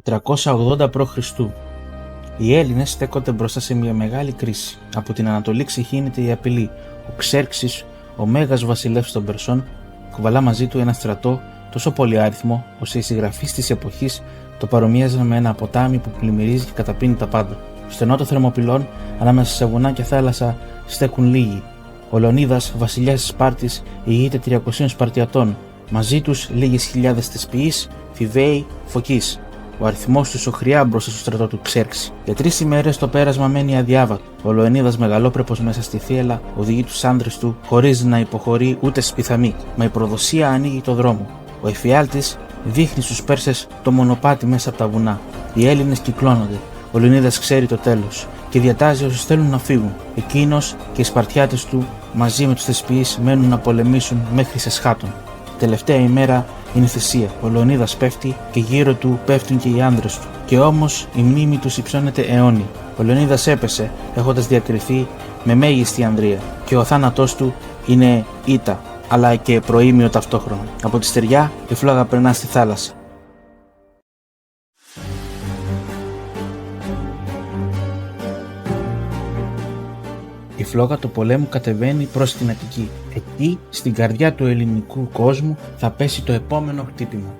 480 π.Χ. Οι Έλληνες στέκονται μπροστά σε μια μεγάλη κρίση. Από την Ανατολή ξεχύνεται η απειλή. Ο Ξέρξης, ο μέγας βασιλεύς των Περσών, κουβαλά μαζί του ένα στρατό τόσο πολυάριθμο, ώστε οι συγγραφείς της εποχής το παρομοίαζαν με ένα ποτάμι που πλημμυρίζει και καταπίνει τα πάντα. Στο νότο Θερμοπυλών, ανάμεσα σε βουνά και θάλασσα, στέκουν λίγοι. Ο Λεωνίδας, βασιλιάς της Σπάρτης, ηγείται 300 Σπαρτιατών. Μαζί τους λίγες χιλιάδες Θεσποιείς, Φιβαίοι, Φωκείς. Ο αριθμός τους οχριά μπροστά στο στρατό του Ξέρξη. Για 3 ημέρες το πέρασμα μένει αδιάβατο. Ο Λεωνίδας, μεγαλόπρεπος μέσα στη θύελλα, οδηγεί τους άντρες του χωρίς να υποχωρεί ούτε σπιθαμή. Μα η προδοσία ανοίγει το δρόμο. Ο εφιάλτης δείχνει στους Πέρσες το μονοπάτι μέσα από τα βουνά. Οι Έλληνες κυκλώνονται. Ο Λεωνίδας ξέρει το τέλος και διατάζει όσους θέλουν να φύγουν. Εκείνος και οι Σπαρτιάτες του μαζί με τους Θεσποιείς μένουν να πολεμήσουν μέχρι σε Σχάτων. Τελευταία ημέρα είναι θυσία. Ο Λεωνίδας πέφτει και γύρω του πέφτουν και οι άντρες του. Και όμως η μνήμη τους υψώνεται αιώνια. Ο Λεωνίδας έπεσε έχοντας διακριθεί με μέγιστη ανδρεία και ο θάνατός του είναι ήττα, αλλά και προήμιο ταυτόχρονα. Από τη στεριά η φλόγα περνά στη θάλασσα. Η φλόγα του πολέμου κατεβαίνει προς την Αττική. Εκεί, στην καρδιά του ελληνικού κόσμου, θα πέσει το επόμενο χτύπημα.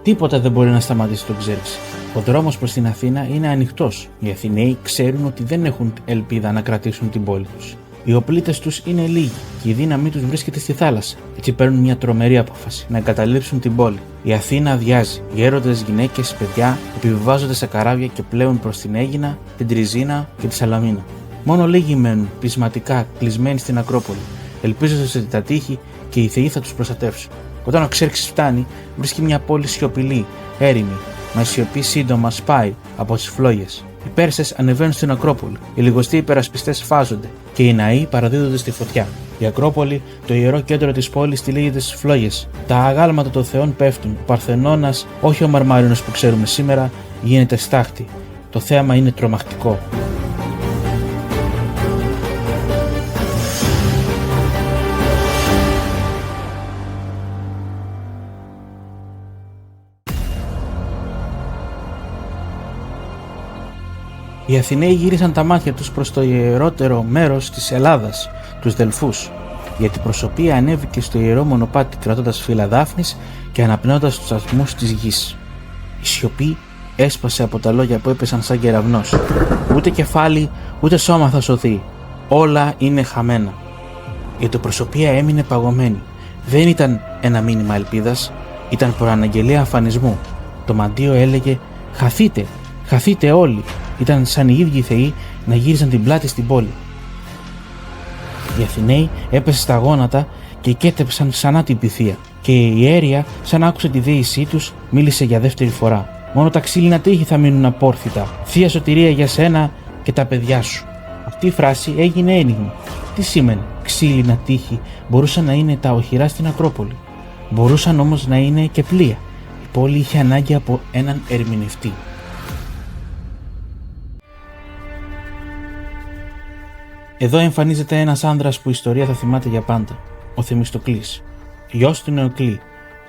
Τίποτα δεν μπορεί να σταματήσει τον Ξέρξη. Ο δρόμος προς την Αθήνα είναι ανοιχτός. Οι Αθηναίοι ξέρουν ότι δεν έχουν ελπίδα να κρατήσουν την πόλη τους. Οι οπλίτες τους είναι λίγοι και η δύναμή τους βρίσκεται στη θάλασσα. Έτσι παίρνουν μια τρομερή απόφαση: να εγκαταλείψουν την πόλη. Η Αθήνα αδειάζει. Οι έρωτες, γυναίκες, παιδιά επιβιβάζονται σε καράβια και πλέουν προς την Αίγινα, την Τριζίνα και τη Σαλαμίνα. Μόνο λίγοι μένουν πεισματικά κλεισμένοι στην Ακρόπολη, ελπίζοντας ότι τα τείχη και οι θεοί θα τους προστατεύσουν. Όταν ο Ξέρξης φτάνει, βρίσκει μια πόλη σιωπηλή, έρημη, μα η σιωπή σύντομα σπάει από τις φλόγες. Οι Πέρσες ανεβαίνουν στην Ακρόπολη, οι λιγοστοί υπερασπιστές φάζονται και οι ναοί παραδίδονται στη φωτιά. Η Ακρόπολη, το ιερό κέντρο της πόλης, τυλίγεται στις φλόγες. Τα αγάλματα των θεών πέφτουν. Ο Παρθενώνας, όχι ο Μαρμάρινος που ξέρουμε σήμερα, γίνεται στάχτη. Το θέαμα είναι τρομακτικό. Οι Αθηναίοι γύρισαν τα μάτια τους προς το ιερότερο μέρος της Ελλάδας, τους Δελφούς. Η αντιπροσωπεία ανέβηκε στο ιερό μονοπάτι κρατώντας φύλλα δάφνης και αναπνέοντας τους ατμούς της γης. Η σιωπή έσπασε από τα λόγια που έπεσαν σαν κεραυνός. Ούτε κεφάλι, ούτε σώμα θα σωθεί. Όλα είναι χαμένα. Η αντιπροσωπεία έμεινε παγωμένη. Δεν ήταν ένα μήνυμα ελπίδας, ήταν προαναγγελία αφανισμού. Το μαντίο έλεγε «Χαθείτε, χαθείτε όλοι». Ήταν σαν οι ίδιοι θεοί να γύριζαν την πλάτη στην πόλη. Οι Αθηναίοι έπεσαν στα γόνατα και κέτεψαν ξανά την πυθία. Και η ιέρια, σαν άκουσε τη δέησή τους, μίλησε για δεύτερη φορά. «Μόνο τα ξύλινα τείχη θα μείνουν απόρθητα. Θεία σωτηρία για σένα και τα παιδιά σου». Αυτή η φράση έγινε ένιγμα. Τι σήμαινε? Ξύλινα τείχη μπορούσαν να είναι τα οχυρά στην Ακρόπολη. Μπορούσαν όμως να είναι και πλοία. Η πόλη είχε ανάγκη από έναν ερμηνευτή. Εδώ εμφανίζεται ένας άνδρας που η ιστορία θα θυμάται για πάντα. Ο Θεμιστοκλής. Γιος του Νεοκλή.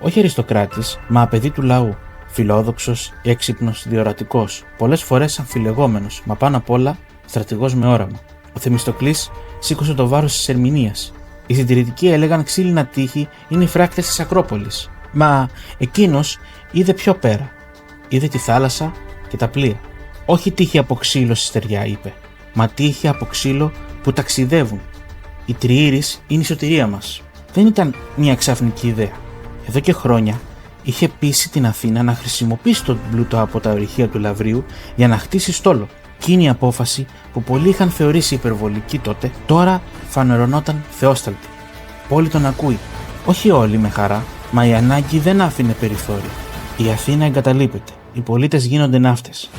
Όχι αριστοκράτης, μα παιδί του λαού. Φιλόδοξος, έξυπνος, διορατικός. Πολλές φορές αμφιλεγόμενος, μα πάνω απ' όλα στρατηγός με όραμα. Ο Θεμιστοκλής σήκωσε το βάρος της ερμηνείας. Οι συντηρητικοί έλεγαν ξύλινα τείχη είναι οι φράκτες της Ακρόπολης. Μα εκείνος είδε πιο πέρα. Είδε τη θάλασσα και τα πλοία. Όχι τείχη από ξύλο στη στεριά, είπε, μα τείχη από ξύλο που ταξιδεύουν. Η Τριήρης είναι η σωτηρία μας. Δεν ήταν μια ξαφνική ιδέα. Εδώ και χρόνια είχε πείσει την Αθήνα να χρησιμοποιήσει τον πλούτο από τα ορυχεία του Λαυρίου για να χτίσει στόλο. Εκείνη η απόφαση που πολλοί είχαν θεωρήσει υπερβολική τότε, τώρα φανερωνόταν θεόσταλτη. Όλοι τον ακούει. Όχι όλοι με χαρά, μα η ανάγκη δεν άφηνε περιθώρια. Η Αθήνα εγκαταλείπεται. Οι πολίτες γίνονται ναύτες.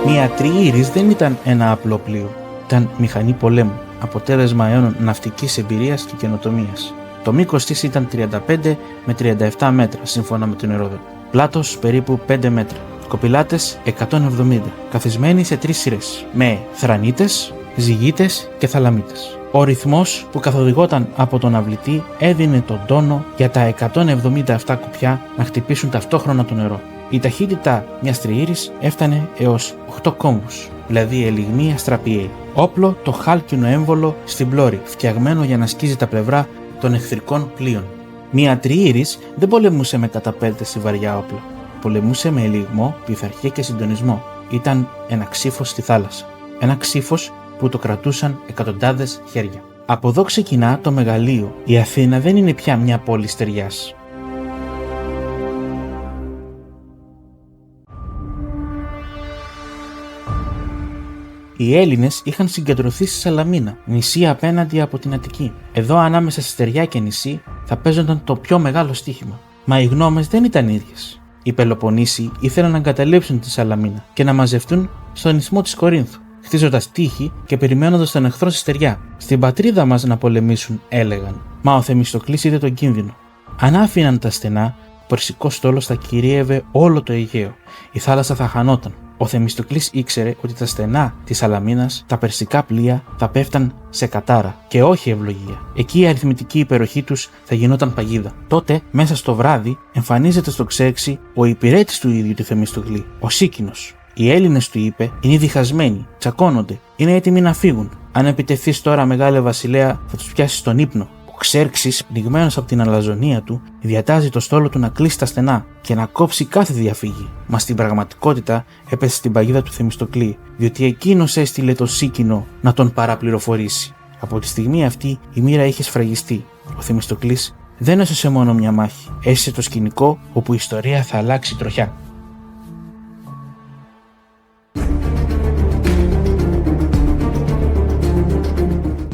Μια Τριήρης δεν ήταν ένα απλό πλοίο. Ήταν μηχανή πολέμου, αποτέλεσμα αιώνων ναυτικής εμπειρίας και καινοτομίας. Το μήκος της ήταν 35 με 37 μέτρα, σύμφωνα με τον Ηρόδοτο. Πλάτος περίπου 5 μέτρα. Κοπηλάτες 170, καθισμένοι σε 3 σειρές, με θρανίτες, ζυγίτες και θαλαμίτες. Ο ρυθμός που καθοδηγόταν από τον αυλητή έδινε τον τόνο για τα 177 κουπιά να χτυπήσουν ταυτόχρονα το νερό. Η ταχύτητα μιας τριήρης έφτανε έως 8 κόμβους, δηλαδή ελιγμοί αστραπιαίοι. Όπλο το χάλκινο έμβολο στην πλώρη, φτιαγμένο για να σκίζει τα πλευρά των εχθρικών πλοίων. Μια τριήρης δεν πολεμούσε με καταπέλτες ή βαριά όπλα. Πολεμούσε με ελιγμό, πειθαρχία και συντονισμό. Ήταν ένα ξύφος στη θάλασσα. Ένα ξύφος που το κρατούσαν εκατοντάδες χέρια. Από εδώ ξεκινά το μεγαλείο. Η Αθήνα δεν είναι πια μια πόλη στεριάς. Οι Έλληνες είχαν συγκεντρωθεί στη Σαλαμίνα, νησί απέναντι από την Αττική. Εδώ, ανάμεσα σε στεριά και νησί, θα παίζονταν το πιο μεγάλο στοίχημα. Μα οι γνώμες δεν ήταν ίδιες. Οι Πελοποννήσιοι ήθελαν να εγκαταλείψουν τη Σαλαμίνα και να μαζευτούν στον ισθμό της Κορίνθου, χτίζοντας τείχη και περιμένοντας τον εχθρό στη στεριά. Στην πατρίδα μας να πολεμήσουν, έλεγαν. Μα ο Θεμιστοκλής είδε τον κίνδυνο. Αν άφηναν τα στενά, ο περσικός στόλος θα κυρίευε όλο το Αιγαίο. Η θάλασσα θα χανόταν. Ο Θεμιστοκλής ήξερε ότι τα στενά της Σαλαμίνας, τα περσικά πλοία, θα πέφταν σε κατάρα και όχι ευλογία. Εκεί η αριθμητική υπεροχή τους θα γινόταν παγίδα. Τότε, μέσα στο βράδυ, εμφανίζεται στο Ξέρξη ο υπηρέτης του ίδιου του Θεμιστοκλή, ο Σίκινος. Οι Έλληνες, του είπε, είναι διχασμένοι, τσακώνονται, είναι έτοιμοι να φύγουν. Αν επιτεθείς τώρα, μεγάλε βασιλέα, θα τους πιάσεις στον ύπνο. Ο Ξέρξης, πνιγμένος από την αλαζονία του, διατάζει το στόλο του να κλείσει τα στενά και να κόψει κάθε διαφύγη. Μα στην πραγματικότητα έπεσε στην παγίδα του Θεμιστοκλή, διότι εκείνος έστειλε το Σίκινο να τον παραπληροφορήσει. Από τη στιγμή αυτή η μοίρα είχε σφραγιστεί. Ο Θεμιστοκλής δεν έσωσε μόνο μια μάχη, έσωσε το σκηνικό όπου η ιστορία θα αλλάξει τροχιά.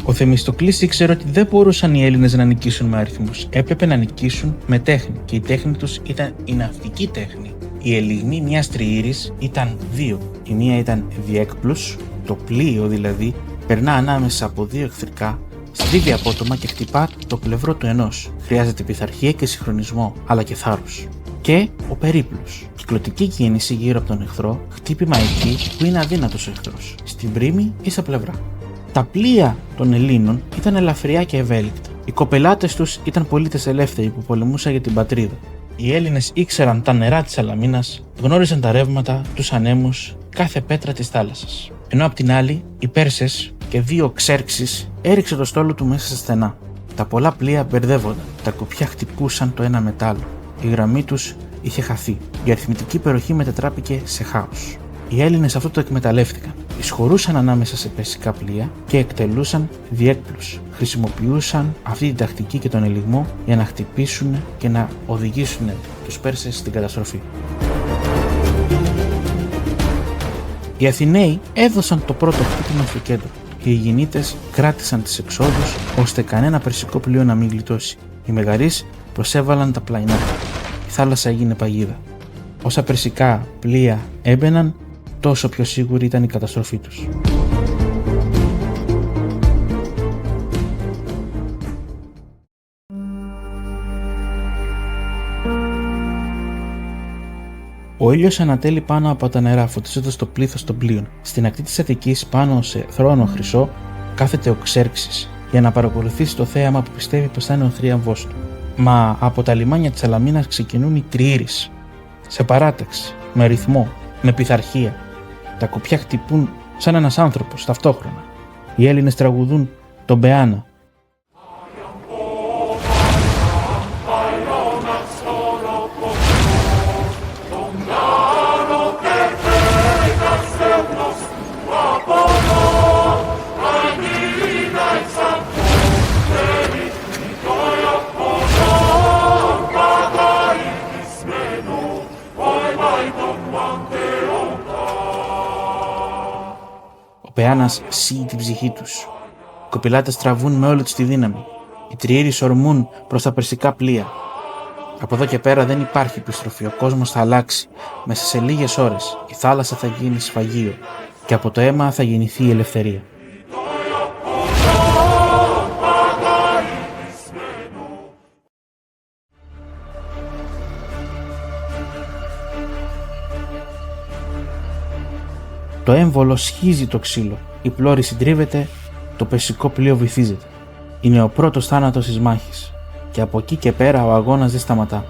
Ο Θεμιστοκλής ήξερε ότι δεν μπορούσαν οι Έλληνες να νικήσουν με αριθμούς. Έπρεπε να νικήσουν με τέχνη, και η τέχνη τους ήταν η ναυτική τέχνη. Οι ελιγμοί μιας τριήρης ήταν δύο. Η μία ήταν διέκπλους, το πλοίο δηλαδή περνά ανάμεσα από δύο εχθρικά, στρίβει απότομα και χτυπά το πλευρό του ενός. Χρειάζεται πειθαρχία και συγχρονισμό, αλλά και θάρρος. Και ο περίπλους. Κυκλωτική κίνηση γύρω από τον εχθρό, χτύπημα εκεί που είναι αδύνατος ο εχθρός, στην πρίμη ή στα πλευρά. Τα πλοία των Ελλήνων ήταν ελαφριά και ευέλικτα. Οι κοπελάτες τους ήταν πολίτες ελεύθεροι που πολεμούσαν για την πατρίδα. Οι Έλληνες ήξεραν τα νερά της Σαλαμίνας, γνώριζαν τα ρεύματα, τους ανέμους, κάθε πέτρα της θάλασσας. Ενώ απ' την άλλη, οι Πέρσες και δύο Ξέρξης έριξε το στόλο του μέσα στα στενά. Τα πολλά πλοία μπερδεύονταν, τα κουπιά χτυπούσαν το ένα μετά άλλο. Η γραμμή τους είχε χαθεί. Η αριθμητική υπεροχή μετατράπηκε σε χάος. Οι Έλληνες αυτό το εκμεταλλεύτηκαν. Εισχωρούσαν ανάμεσα σε περσικά πλοία και εκτελούσαν διέκπλους. Χρησιμοποιούσαν αυτή την τακτική και τον ελιγμό για να χτυπήσουν και να οδηγήσουν τους Πέρσες στην καταστροφή. Οι Αθηναίοι έδωσαν το πρώτο χτύπημα στο κέντρο και οι Αιγινίτες κράτησαν τις εξόδους ώστε κανένα περσικό πλοίο να μην γλιτώσει. Οι Μεγαρείς προσέβαλαν τα πλαϊνά. Η θάλασσα έγινε παγίδα. Όσα περσικά πλοία έμπαιναν, τόσο πιο σίγουρη ήταν η καταστροφή τους. Ο ήλιος ανατέλει πάνω από τα νερά, φωτίζοντας το πλήθος των πλοίων. Στην ακτή της Αττικής, πάνω σε θρόνο χρυσό, κάθεται ο Ξέρξης για να παρακολουθήσει το θέαμα που πιστεύει πως θα είναι ο θρίαμβός του. Μα από τα λιμάνια της Σαλαμίνας ξεκινούν οι τριήρεις. Σε παράταξη, με ρυθμό, με πειθαρχία. Τα κουπιά χτυπούν σαν ένας άνθρωπος ταυτόχρονα. Οι Έλληνες τραγουδούν τον Πεάνα. Ο Πεάνας σύει την ψυχή τους. Οι κοπηλάτες τραβούν με όλη τους τη δύναμη. Οι τριήρεις ορμούν προς τα περσικά πλοία. Από εδώ και πέρα δεν υπάρχει επιστροφή. Ο κόσμος θα αλλάξει. Μέσα σε λίγες ώρες η θάλασσα θα γίνει σφαγείο και από το αίμα θα γεννηθεί η ελευθερία. Το έμβολο σχίζει το ξύλο. Η πλώρη συντρίβεται το περσικό πλοίο βυθίζεται. Είναι ο πρώτος θάνατος της μάχης και από εκεί και πέρα ο αγώνας δεν σταματά.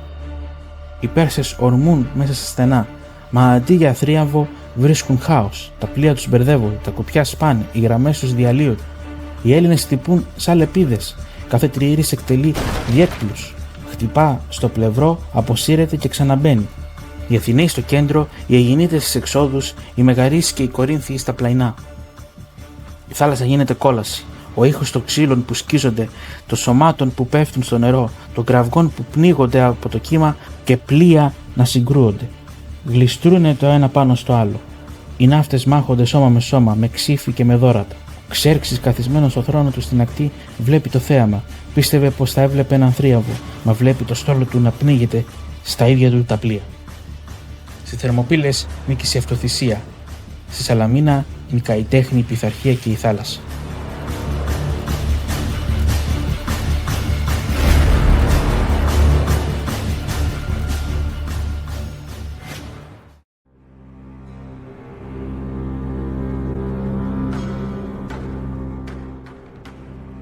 Οι Πέρσες ορμούν μέσα στα στενά, μα αντί για θρίαμβο βρίσκουν χάος. Τα πλοία τους μπερδεύονται, τα κουπιά σπάνε, οι γραμμές τους διαλύονται. Οι Έλληνες χτυπούν σαν λεπίδες, κάθε τριήρης εκτελεί διέκπλους. Χτυπά στο πλευρό, αποσύρεται και ξαναμπαίνει. Οι Αθηναίοι στο κέντρο, οι Αιγινίτες στις εξόδους, οι Μεγαρείς και οι Κορίνθιοι στα πλαϊνά. Η θάλασσα γίνεται κόλαση. Ο ήχος των ξύλων που σκίζονται, των σωμάτων που πέφτουν στο νερό, των κραυγών που πνίγονται από το κύμα και πλοία να συγκρούονται. Γλιστρούνε το ένα πάνω στο άλλο. Οι ναύτες μάχονται σώμα με σώμα, με ξύφη και με δώρατα. Ο Ξέρξης, καθισμένος στο θρόνο του στην ακτή, βλέπει το θέαμα. Πίστευε πως θα έβλεπε έναν θρίαβο, μα βλέπει το στόλο του να πνίγεται στα ίδια του τα πλοία. Στις Θερμοπύλες νίκησε η αυτοθυσία. Στη Σαλαμίνα είναι η καητέχνη, η πειθαρχία και η θάλασσα.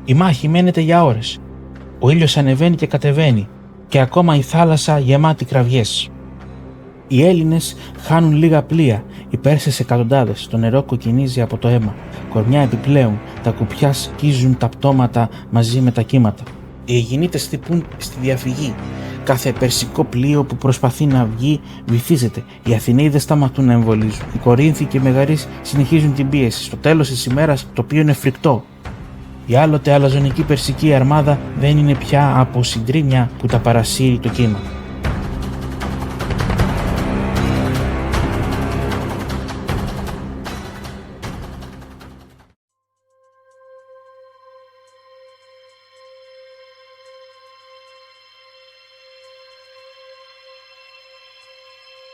Η μάχη μένεται για ώρες. Ο ήλιος ανεβαίνει και κατεβαίνει και ακόμα η θάλασσα γεμάτη κραυγές. Οι Έλληνες χάνουν λίγα πλοία, οι Πέρσες εκατοντάδες, το νερό κοκκινίζει από το αίμα, κορμιά επιπλέον, τα κουπιά σκίζουν τα πτώματα μαζί με τα κύματα. Οι Αιγινίτες χτυπούν στη διαφυγή. Κάθε περσικό πλοίο που προσπαθεί να βγει βυθίζεται. Οι Αθηναίοι δεν σταματούν να εμβολίζουν. Οι Κορίνθιοι και οι Μεγαρείς συνεχίζουν την πίεση. Στο τέλος της ημέρας το οποίο είναι φρικτό. Η άλλοτε αλαζονική περσική αρμάδα δεν είναι πια από συντρίμμια που τα παρασύρει το κύμα.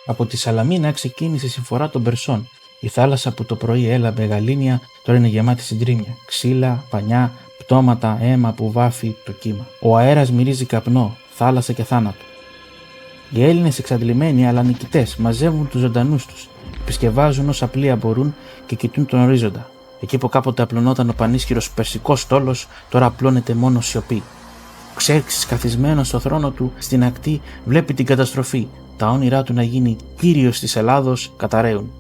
Από τη Σαλαμίνα ξεκίνησε η συμφορά των Περσών. Η θάλασσα που το πρωί έλαμπε γαλήνια τώρα είναι γεμάτη συντρίμμια, ξύλα, πανιά, πτώματα, αίμα που βάφει το κύμα. Ο αέρας μυρίζει καπνό, θάλασσα και θάνατο. Οι Έλληνες εξαντλημένοι αλλά νικητές μαζεύουν τους ζωντανούς τους, επισκευάζουν όσα πλοία μπορούν και κοιτούν τον ορίζοντα. Εκεί που κάποτε απλωνόταν ο πανίσχυρος περσικός στόλος, τώρα απλώνεται μόνο σιωπή. Ο Ξέρξης, καθισμένος στο θρόνο του στην ακτή, βλέπει την καταστροφή. Τα όνειρά του να γίνει κύριος της Ελλάδος καταραίουν.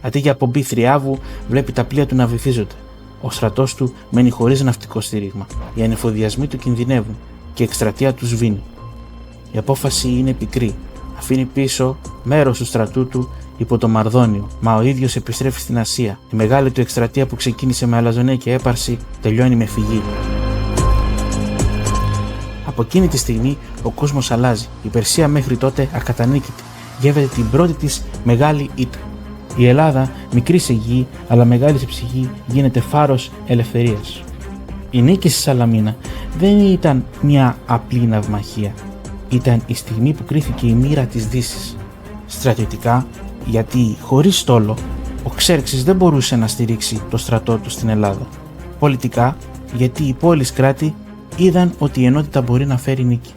Αντί για πομπή θριάβου, βλέπει τα πλοία του να βυθίζονται. Ο στρατός του μένει χωρίς ναυτικό στήριγμα. Οι ανεφοδιασμοί του κινδυνεύουν και η εκστρατεία του σβήνει. Η απόφαση είναι πικρή. Αφήνει πίσω μέρος του στρατού του υπό το Μαρδόνιο, μα ο ίδιος επιστρέφει στην Ασία. Η μεγάλη του εκστρατεία που ξεκίνησε με αλαζονία και έπαρση τελειώνει με φυγή. Από εκείνη τη στιγμή ο κόσμος αλλάζει. Η Περσία μέχρι τότε ακατανίκητη. Γεύεται την πρώτη της μεγάλη ήττα. Η Ελλάδα, μικρή σε γη, αλλά μεγάλη σε ψυχή, γίνεται φάρος ελευθερίας. Η νίκη στη Σαλαμίνα δεν ήταν μια απλή ναυμαχία. Ήταν η στιγμή που κρίθηκε η μοίρα της Δύσης. Στρατιωτικά, γιατί χωρίς στόλο, ο Ξέρξης δεν μπορούσε να στηρίξει το στρατό του στην Ελλάδα. Πολιτικά, γιατί οι πόλεις κράτη είδαν ότι η ενότητα μπορεί να φέρει νίκη.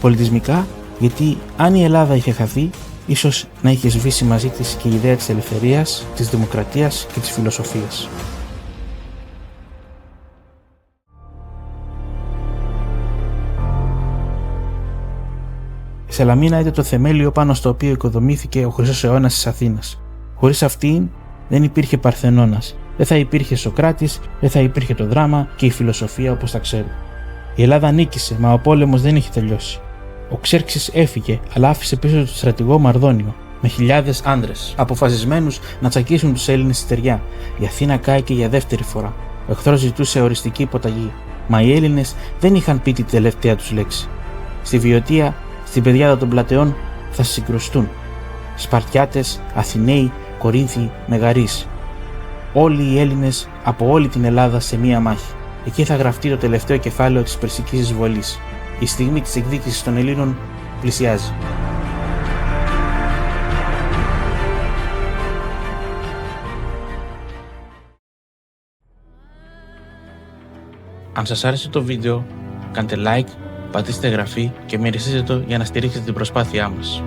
Πολιτισμικά, γιατί αν η Ελλάδα είχε χαθεί, ίσως να είχε σβήσει μαζί της και η ιδέα της ελευθερίας, της δημοκρατίας και της φιλοσοφίας. Η Σαλαμίνα ήταν το θεμέλιο πάνω στο οποίο οικοδομήθηκε ο χρυσός αιώνας της Αθήνας. Χωρίς αυτήν δεν υπήρχε Παρθενώνας, δεν θα υπήρχε Σωκράτης, δεν θα υπήρχε το δράμα και η φιλοσοφία όπως τα ξέρουμε. Η Ελλάδα νίκησε, μα ο πόλεμος δεν είχε τελειώσει. Ο Ξέρξης έφυγε, αλλά άφησε πίσω του στρατηγό Μαρδόνιο, με χιλιάδες άντρες, αποφασισμένους να τσακίσουν τους Έλληνες στη στεριά. Η Αθήνα κάηκε για δεύτερη φορά. Ο εχθρός ζητούσε οριστική υποταγή, μα οι Έλληνες δεν είχαν πει την τελευταία τους λέξη. Στη Βιωτία, στην πεδιάδα των Πλατεών, θα συγκρουστούν. Σπαρτιάτες, Αθηναίοι, Κορίνθιοι, Μεγαρείς. Όλοι οι Έλληνες από όλη την Ελλάδα σε μία μάχη. Εκεί θα γραφτεί το τελευταίο κεφάλαιο της περσικής εισβολής. Η στιγμή της εκδίκησης των Ελλήνων πλησιάζει. Αν σας άρεσε το βίντεο, κάντε like, πατήστε εγγραφή και μοιραστείτε το για να στηρίξετε την προσπάθειά μας.